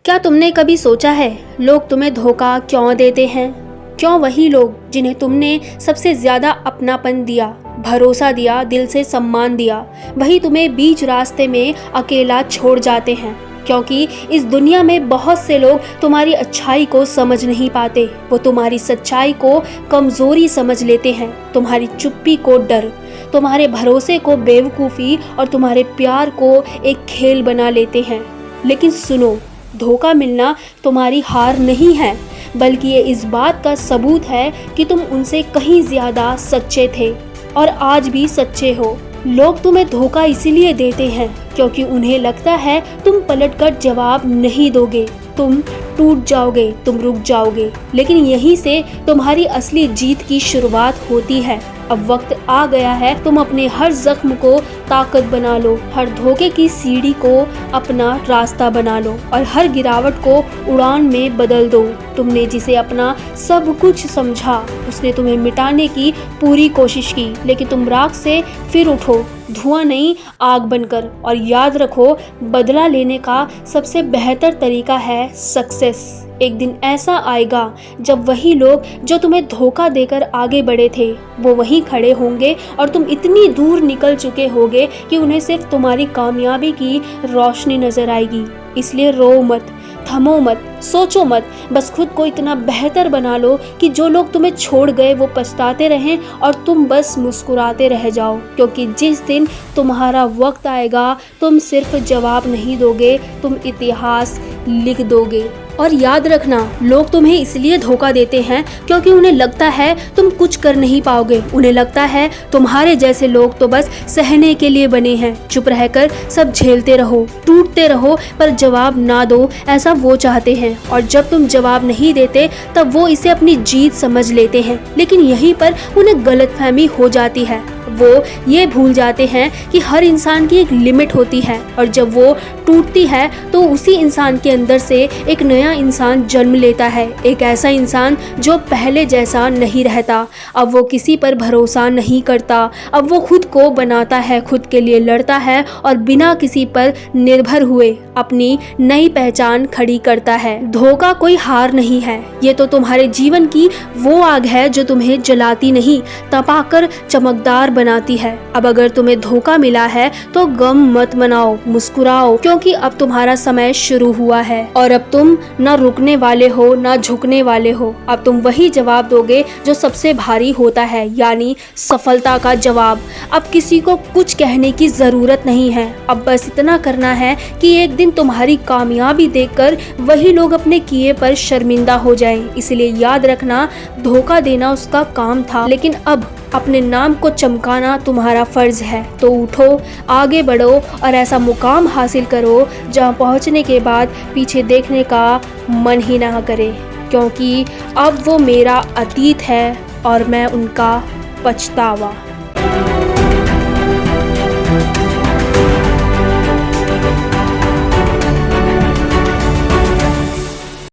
क्या तुमने कभी सोचा है लोग तुम्हें धोखा क्यों देते हैं? क्यों वही लोग जिन्हें तुमने सबसे ज़्यादा अपनापन दिया, भरोसा दिया, दिल से सम्मान दिया, वही तुम्हें बीच रास्ते में अकेला छोड़ जाते हैं? क्योंकि इस दुनिया में बहुत से लोग तुम्हारी अच्छाई को समझ नहीं पाते। वो तुम्हारी सच्चाई को कमज़ोरी समझ लेते हैं, तुम्हारी चुप्पी को डर, तुम्हारे भरोसे को बेवकूफ़ी और तुम्हारे प्यार को एक खेल बना लेते हैं। लेकिन सुनो, धोखा मिलना तुम्हारी हार नहीं है, बल्कि ये इस बात का सबूत है कि तुम उनसे कहीं ज़्यादा सच्चे थे और आज भी सच्चे हो। लोग तुम्हें धोखा इसीलिए देते हैं क्योंकि उन्हें लगता है तुम पलटकर जवाब नहीं दोगे, तुम टूट जाओगे, तुम रुक जाओगे। लेकिन यहीं से तुम्हारी असली जीत की शुरुआत होती है। अब वक्त आ गया है तुम अपने हर जख्म को ताकत बना लो, हर धोखे की सीढ़ी को अपना रास्ता बना लो और हर गिरावट को उड़ान में बदल दो। तुमने जिसे अपना सब कुछ समझा, उसने तुम्हें मिटाने की पूरी कोशिश की, लेकिन तुम राख से फिर उठो, धुआं नहीं आग बनकर। और याद रखो, बदला लेने का सबसे बेहतर तरीका है सक्सेस। एक दिन ऐसा आएगा जब वही लोग जो तुम्हें धोखा देकर आगे बढ़े थे, वो वहीं खड़े होंगे और तुम इतनी दूर निकल चुके होगे कि उन्हें सिर्फ तुम्हारी कामयाबी की रोशनी नजर आएगी। इसलिए रो मत, थमो मत, सोचो मत, बस खुद को इतना बेहतर बना लो कि जो लोग तुम्हें छोड़ गए वो पछताते रहें और तुम बस मुस्कुराते रह जाओ। क्योंकि जिस दिन तुम्हारा वक्त आएगा, तुम सिर्फ जवाब नहीं दोगे, तुम इतिहास लिख दोगे। और याद रखना, लोग तुम्हें इसलिए धोखा देते हैं क्योंकि उन्हें लगता है तुम कुछ कर नहीं पाओगे। उन्हें लगता है तुम्हारे जैसे लोग तो बस सहने के लिए बने हैं। चुप रहकर सब झेलते रहो, टूटते रहो, पर जवाब ना दो, ऐसा वो चाहते हैं। और जब तुम जवाब नहीं देते तब वो इसे अपनी जीत समझ लेते हैं। लेकिन यहीं पर उन्हें गलतफहमी हो जाती है। वो ये भूल जाते हैं कि हर इंसान की एक लिमिट होती है और जब वो टूटती है तो उसी इंसान के अंदर से एक नया इंसान जन्म लेता है। एक ऐसा इंसान जो पहले जैसा नहीं रहता। अब वो किसी पर भरोसा नहीं करता, अब वो खुद को बनाता है, खुद के लिए लड़ता है और बिना किसी पर निर्भर हुए अपनी नई पहचान खड़ी करता है। धोखा कोई हार नहीं है, ये तो तुम्हारे जीवन की वो आग है जो तुम्हें जलाती नहीं, तपाकर चमकदार बनाती है। अब अगर तुम्हें धोखा मिला है तो गम मत मनाओ, मुस्कुराओ, क्योंकि अब तुम्हारा समय शुरू हुआ है और अब तुम ना रुकने वाले हो ना झुकने वाले हो। अब तुम वही जवाब दोगे जो सबसे भारी होता है, यानी सफलता का जवाब। अब किसी को कुछ कहने की जरूरत नहीं है, अब बस इतना करना है कि एक दिन तुम्हारी कामयाबी देखकर वही लोग अपने किए पर शर्मिंदा हो जाएं। इसलिए याद रखना, धोखा देना उसका काम था, लेकिन अब अपने नाम को चमकाना तुम्हारा फर्ज है। तो उठो, आगे बढ़ो और ऐसा मुकाम हासिल करो जहां पहुंचने के बाद पीछे देखने का मन ही ना करे, क्योंकि अब वो मेरा अतीत है और मैं उनका पछतावा।